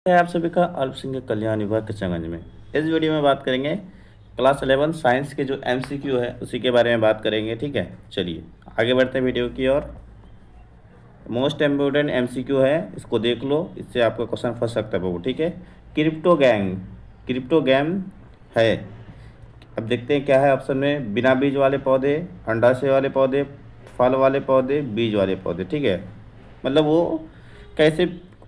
है आप सभी का अल्पसंख्यक कल्याण विभाग किशनगंज में। इस वीडियो में बात करेंगे क्लास 11 साइंस के जो एमसीक्यू है उसी के बारे में बात करेंगे। ठीक है, चलिए आगे बढ़ते हैं वीडियो की ओर। मोस्ट इम्पोर्टेंट एमसीक्यू है, इसको देख लो, इससे आपका क्वेश्चन फंस सकता है बाबू। ठीक है, क्रिप्टो गैम है। अब देखते हैं क्या है ऑप्शन में। बिना बीज वाले पौधे, अंडाशय वाले पौधे, फल वाले पौधे, बीज वाले पौधे। ठीक है, मतलब वो कैसे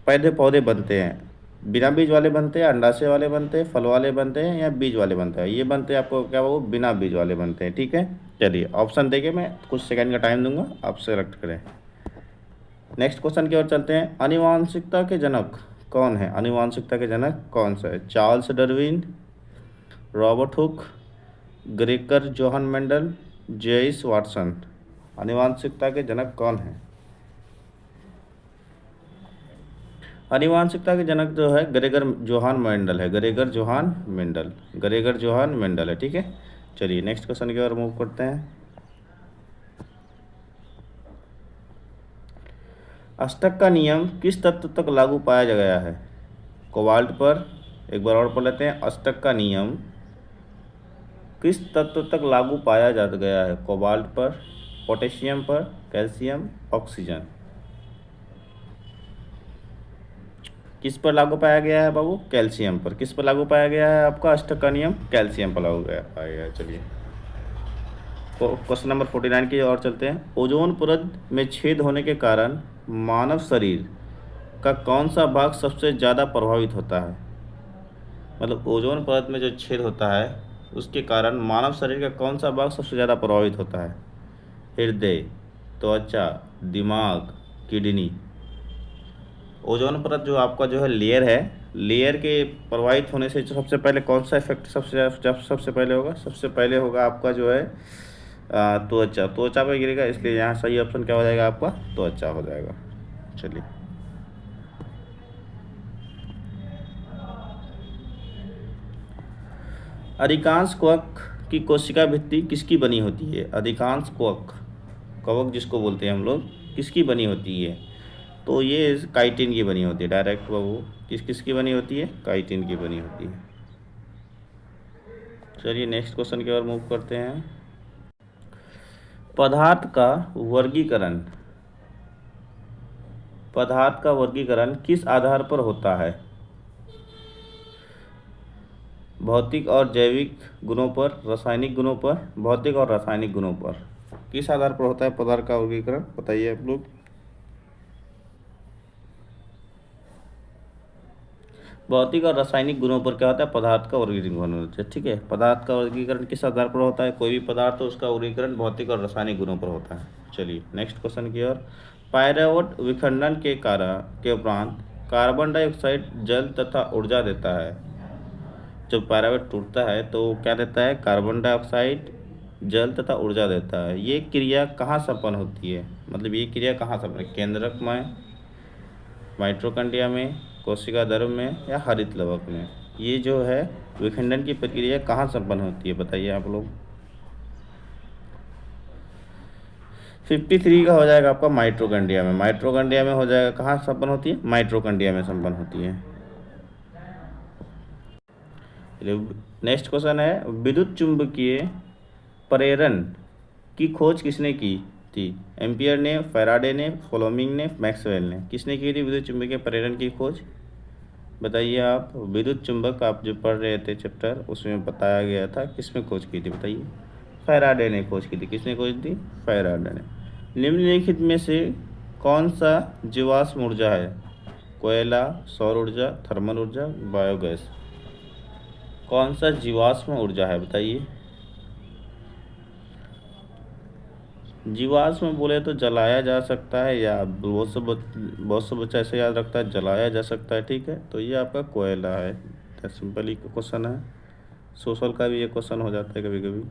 पौधे पौधे बनते हैं। बिना बीज वाले बनते हैं, अंडाशय वाले बनते हैं, फल वाले बनते हैं या बीज वाले बनते हैं। ये बनते हैं आपको क्या, वो बिना बीज वाले बनते हैं। ठीक है, चलिए ऑप्शन देके मैं कुछ सेकंड का टाइम दूंगा, आप सेलेक्ट करें। नेक्स्ट क्वेश्चन की ओर चलते हैं। आनुवांशिकता के जनक कौन है? आनुवांशिकता के जनक कौन सा है? Charles Darwin, Robert Hooke, Gregor Johann Mendel, James Watson. आनुवांशिकता के जनक कौन है? आनुवांशिकता के जनक जो है ग्रेगर जोहान मेंडल है। ग्रेगर जोहान मेंडल है। ठीक है, चलिए नेक्स्ट क्वेश्चन की ओर मूव करते हैं। अष्टक का नियम किस तत्व तक लागू पाया गया है? कोबाल्ट पर। एक बार और पढ़ लेते हैं। अष्टक का नियम किस तत्व तक लागू पाया जा गया है? कोबाल्ट पर, पोटेशियम पर, कैल्शियम, ऑक्सीजन। किस पर लागू पाया गया है बाबू? कैल्शियम पर। किस पर लागू पाया गया है आपका अष्टक का नियम? कैल्शियम पर लागू पाया गया है। चलिए क्वेश्चन नंबर 49 की ओर चलते हैं। ओजोन परत में छेद होने के कारण मानव शरीर का कौन सा भाग सबसे ज़्यादा प्रभावित होता है? मतलब ओजोन परत में जो छेद होता है उसके कारण मानव शरीर का कौन सा भाग सबसे ज़्यादा प्रभावित होता है? हृदय, त्वचा, दिमाग, किडनी। ओजोन परत जो आपका जो है लेयर है, लेयर के प्रभावित होने से सबसे पहले कौन सा इफेक्ट सबसे पहले होगा? सबसे पहले होगा आपका जो है त्वचा पर गिरेगा, इसलिए यहाँ सही ऑप्शन क्या हो जाएगा आपका? त्वचा हो जाएगा। चलिए अधिकांश कवक की कोशिका भित्ति किसकी बनी होती है? अधिकांश कवक जिसको बोलते हैं हम लोग, किसकी बनी होती है? तो ये काइटिन की बनी होती है डायरेक्ट बाबू। किसकी बनी होती है? काइटिन की बनी होती है। चलिए नेक्स्ट क्वेश्चन की ओर मूव करते हैं। पदार्थ का वर्गीकरण किस आधार पर होता है? भौतिक और जैविक गुणों पर, रासायनिक गुणों पर, भौतिक और रासायनिक गुणों पर। किस आधार पर होता है पदार्थ का वर्गीकरण? बताइए आप लोग। भौतिक और रासायनिक गुणों पर क्या होता है? पदार्थ का वर्गीकरण होता है। ठीक है, पदार्थ का वर्गीकरण किस आधार पर होता है? कोई भी पदार्थ हो उसका वर्गीकरण भौतिक और रासायनिक गुणों पर होता है। चलिए नेक्स्ट क्वेश्चन की ओर। पायरावोट विखंडन के उपरांत कार्बन डाइऑक्साइड जल तथा ऊर्जा देता है। जब पायरावोट टूटता है तो वो क्या देता है? कार्बन डाइऑक्साइड, जल तथा ऊर्जा देता है। ये क्रिया कहाँ संपन्न होती है? मतलब ये क्रिया कहाँ संपन्न? केंद्रक में, माइटोकॉन्ड्रिया में, कोशिका द्रव में या हरित लवक में। ये जो है विखंडन की प्रक्रिया कहाँ संपन्न होती है? बताइए आप लोग। 53 का हो जाएगा आपका माइटोकॉन्ड्रिया में। माइटोकॉन्ड्रिया में हो जाएगा। कहाँ संपन्न होती है? माइटोकॉन्ड्रिया में संपन्न होती है। नेक्स्ट क्वेश्चन है, विद्युत चुंबकीय प्रेरण की खोज किसने की थी? एम्पियर ने, फैराडे ने, फ्लेमिंग ने, मैक्सवेल ने। किसने की थी विद्युत चुंबकीय प्रेरण की खोज? बताइए आप। विद्युत चुंबक आप जो पढ़ रहे थे चैप्टर, उसमें बताया गया था किसने खोज की थी? बताइए। फैराडे ने खोज की थी। किसने खोज की? फैराडे ने। निम्नलिखित में से कौन सा जीवाश्म ऊर्जा है? कोयला, सौर ऊर्जा, थर्मल ऊर्जा, बायोगैस। कौन सा जीवाश्म ऊर्जा है? बताइए। जीवाश्म बोले तो जलाया जा सकता है, या बहुत से बच्चा ऐसे याद रखता है जलाया जा सकता है। ठीक है, तो ये आपका कोयला है। सिंपल ही क्वेश्चन है। सोशल का भी ये क्वेश्चन हो जाता है कभी कभी।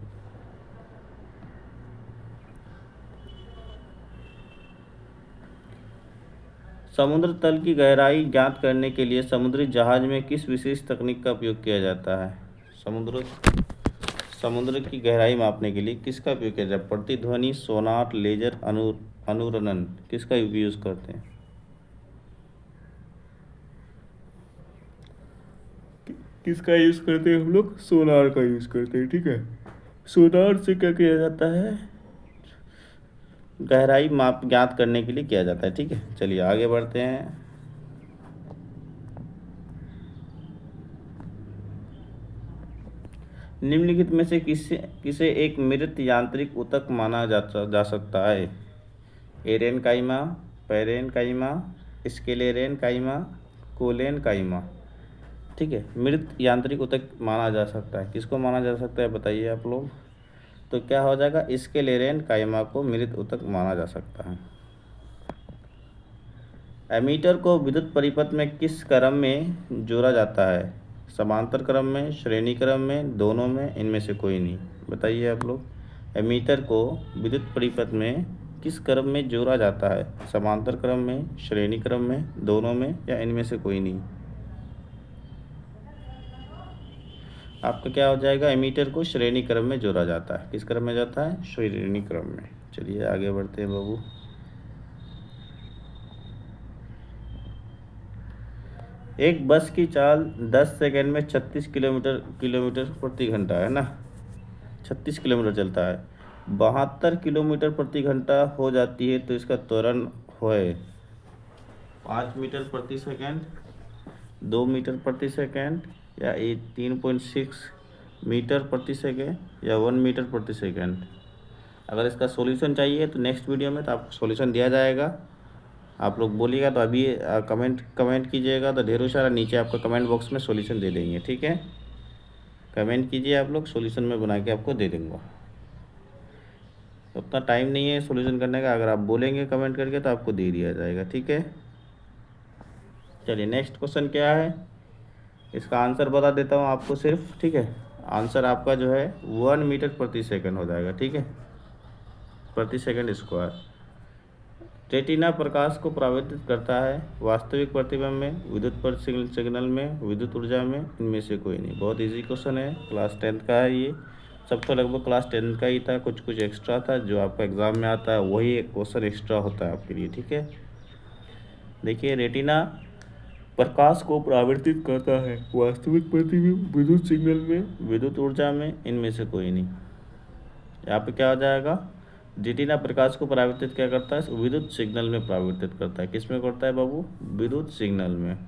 समुद्र तल की गहराई ज्ञात करने के लिए समुद्री जहाज में किस विशेष तकनीक का उपयोग किया जाता है? समुद्र की गहराई मापने के लिए किसका उपयोग किया जाता है? प्रतिध्वनि, सोनार, लेजर, अनुरणन। किसका यूज करते हैं? किसका यूज़ करते हैं हम लोग? सोनार का यूज़ करते हैं, ठीक है। सोनार से क्या किया जाता है? गहराई माप ज्ञात करने के लिए किया जाता है, ठीक है। चलिए आगे बढ़ते हैं। निम्नलिखित में से किसे एक मृत यांत्रिक ऊतक माना जा सकता है? एरेनकाइमा, पैरेनकाइमा, स्क्लेरेनकाइमा, कोलेनकाइमा, ठीक है। मृत यांत्रिक ऊतक माना जा सकता है, किसको माना जा सकता है बताइए आप लोग? तो क्या हो जाएगा? स्क्लेरेनकाइमा को मृत ऊतक माना जा सकता है। एमीटर को विद्युत परिपथ में किस क्रम में जोड़ा जाता है? समांतर क्रम में, श्रेणी क्रम में, दोनों में, इनमें से कोई नहीं। बताइए आप लोग। एमीटर को विद्युत परिपथ में किस क्रम में जोड़ा जाता है? समांतर क्रम में, श्रेणी क्रम में, दोनों में, या इनमें से कोई नहीं? आपका क्या हो जाएगा? एमीटर को श्रेणी क्रम में जोड़ा जाता है। किस क्रम में जाता है? श्रेणी क्रम में। चलिए आगे बढ़ते हैं बाबू। एक बस की चाल 10 सेकंड में 36 किलोमीटर प्रति घंटा है ना, 36 किलोमीटर चलता है। 72 किलोमीटर प्रति घंटा हो जाती है तो इसका त्वरण है 5 मीटर प्रति सेकंड, 2 मीटर प्रति सेकंड, या 3.6 मीटर प्रति सेकंड, या 1 मीटर प्रति सेकंड। अगर इसका सॉल्यूशन चाहिए तो नेक्स्ट वीडियो में तो आपको सॉल्यूशन दिया जाएगा। आप लोग बोलिएगा तो अभी कमेंट कीजिएगा तो ढेरों सारा नीचे आपका कमेंट बॉक्स में सॉल्यूशन दे देंगे, ठीक है। कमेंट कीजिए आप लोग, सॉल्यूशन में बना के आपको दे दूँगा। उतना टाइम नहीं है सॉल्यूशन करने का, अगर आप बोलेंगे कमेंट करके तो आपको दे दिया जाएगा, ठीक है। चलिए नेक्स्ट क्वेश्चन क्या है, इसका आंसर बता देता हूँ आपको सिर्फ, ठीक है। आंसर आपका जो है 1 मीटर प्रति सेकंड हो जाएगा, ठीक है, प्रति सेकंड स्क्वायर। रेटिना प्रकाश को परावर्तित करता है वास्तविक प्रतिबिंब में, विद्युत पर सिग्नल में, विद्युत ऊर्जा में, इनमें से कोई नहीं। बहुत इजी क्वेश्चन है, क्लास 10th का है ये। सब तो लगभग क्लास 10th का ही था, कुछ एक्स्ट्रा था जो आपका एग्जाम में आता है, वही एक क्वेश्चन एक्स्ट्रा होता है आपके लिए, ठीक है। देखिए, रेटिना प्रकाश को परावर्तित करता है वास्तविक प्रतिबिंब, विद्युत सिग्नल में, विद्युत ऊर्जा में, इनमें से कोई नहीं। यहाँ पे क्या हो जाएगा? रेटिना प्रकाश को परावर्तित क्या करता है? विद्युत सिग्नल में परावर्तित करता है। किस में करता है बाबू? विद्युत सिग्नल में।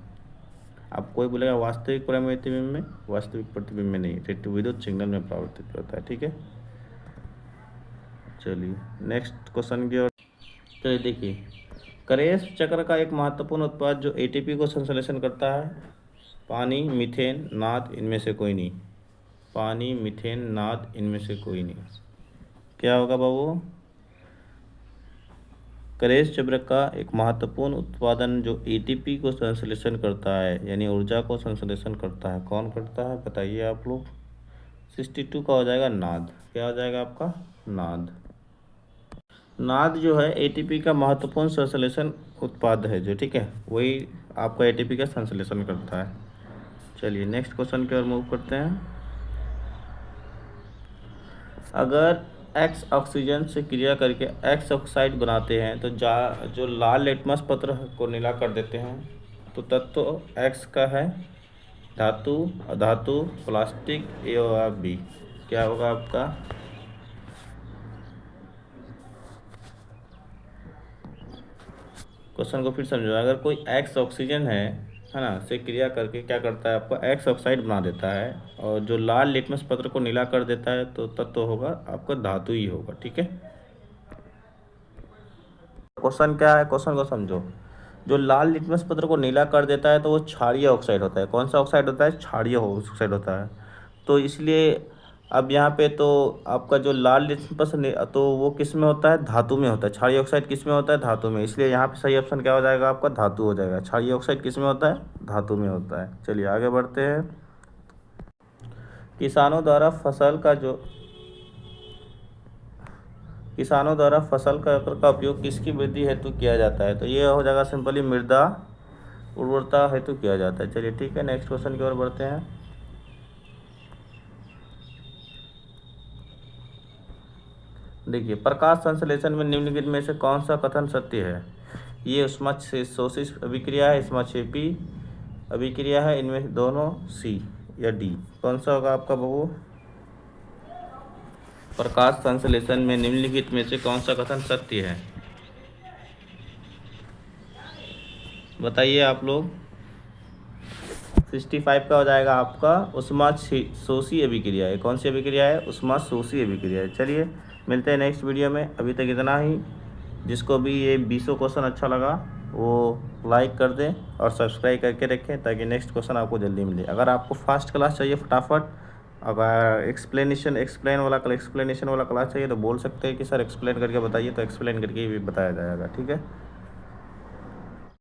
आप कोई बोलेगा वास्तविक प्रतिबिंब में, वास्तविक प्रतिबिंब में नहीं, विद्युत सिग्नल में परावर्तित करता है, ठीक है। चलिए नेक्स्ट क्वेश्चन की ओर चलिए। देखिए, करेस चक्र का एक महत्वपूर्ण उत्पाद जो एटीपी को संश्लेषण करता है, पानी, मीथेन, नाद, इनमें से कोई नहीं। पानी, मीथेन, नाद, इनमें से कोई नहीं। क्या होगा बाबू? करेस चक्र का एक महत्वपूर्ण उत्पादन जो एटीपी को संश्लेषण करता है, यानी ऊर्जा को संश्लेषण करता है, कौन करता है बताइए आप लोग? 62 का हो जाएगा नाद। क्या हो जाएगा आपका? नाद। नाद जो है एटीपी का महत्वपूर्ण संश्लेषण उत्पाद है जो, ठीक है, वही आपका एटीपी का संश्लेषण करता है। चलिए नेक्स्ट क्वेश्चन की ओर मूव करते हैं। अगर एक्स ऑक्सीजन से क्रिया करके एक्स ऑक्साइड बनाते हैं तो जो लाल लिटमस पत्र को नीला कर देते हैं तो तत्व एक्स का है धातु, अधातु, प्लास्टिक, ए और बी। क्या होगा आपका? क्वेश्चन को फिर समझो। अगर कोई एक्स ऑक्सीजन है ना, से क्रिया करके क्या करता है? आपका एक्स ऑक्साइड बना देता है और जो लाल लिटमस पत्र को नीला कर देता है तो तत्व होगा आपका धातु ही होगा, ठीक है। क्वेश्चन क्या है? क्वेश्चन को समझो। जो लाल लिटमस पत्र को नीला कर देता है तो वो क्षारीय ऑक्साइड होता है। कौन सा ऑक्साइड होता है? क्षारीय ऑक्साइड होता है। तो इसलिए अब यहाँ पे तो आपका जो लाल लिटमस तो वो किस में होता है? धातु में होता है। क्षारीय ऑक्साइड किस में होता है? धातु में। इसलिए यहाँ पे सही ऑप्शन क्या हो जाएगा आपका? धातु हो जाएगा। क्षारीय ऑक्साइड किस में होता है? धातु में होता है। चलिए आगे बढ़ते हैं। किसानों द्वारा फसल का उपयोग किसकी वृद्धि हेतु किया जाता है? तो ये हो जाएगा सिंपली मृदा उर्वरता हेतु किया जाता है। चलिए ठीक है, नेक्स्ट क्वेश्चन की ओर बढ़ते हैं। देखिए, प्रकाश संश्लेषण में निम्नलिखित में से कौन सा कथन सत्य है? ये उष्माक्षेपी अभिक्रिया है, उष्माक्षेपी अभिक्रिया है, इनमें दोनों सी या डी? कौन सा होगा आपका बाबू? प्रकाश संश्लेषण में निम्नलिखित में से कौन सा कथन सत्य है? बताइए आप लोग। 65 का हो जाएगा आपका उष्मा शोषी अभिक्रिया है। कौन सी अभिक्रिया है? उष्मा शोषी अभिक्रिया है। चलिए मिलते हैं नेक्स्ट वीडियो में। अभी तक इतना ही। जिसको भी ये 20 क्वेश्चन अच्छा लगा वो लाइक कर दें और सब्सक्राइब करके रखें ताकि नेक्स्ट क्वेश्चन आपको जल्दी मिले। अगर आपको फास्ट क्लास चाहिए फटाफट, अगर एक्सप्लेनेशन वाला क्लास चाहिए तो बोल सकते हैं कि सर एक्सप्लेन करके बताइए, तो एक्सप्लेन करके भी बताया जाएगा। ठीक है।